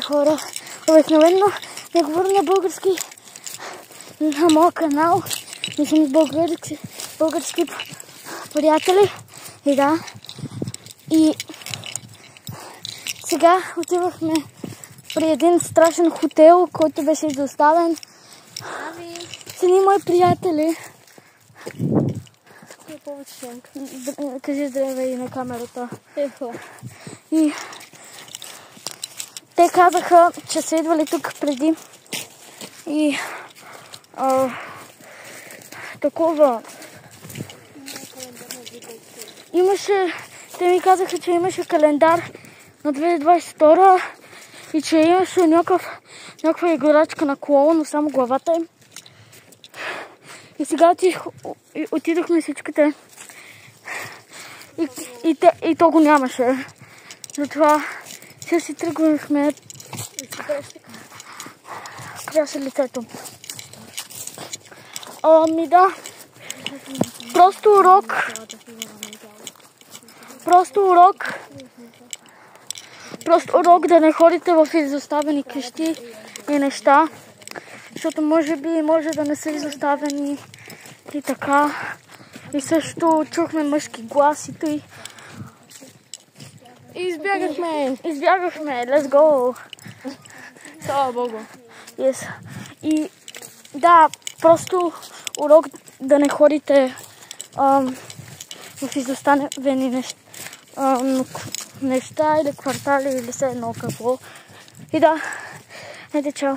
хора. Обикновено не говоря на български на моя канал. Не съм с български приятели. И да. И сега отивахме при един страшен хотел, който беше изоставен. Са ни мои приятели. Кажи здравей на камерата. И те казаха, че са идвали тук преди. И такова. Те ми казаха, че имаше календар на 2022 и че имаше някаква играчка на клоун, но само главата им. И сега отидохме всичките. И то го нямаше. Затова сега си тръгвахме. Кряса лицето. Да. Просто урок да не ходите в изоставени къщи и неща. Защото може да не са изоставени и така. И също чухме мъжки глас и тъй. Избягахме. Let's go. Слава Богу. Yes. И да, просто урок да не ходите в изоставени неща или квартали или все едно какво. И да, чао.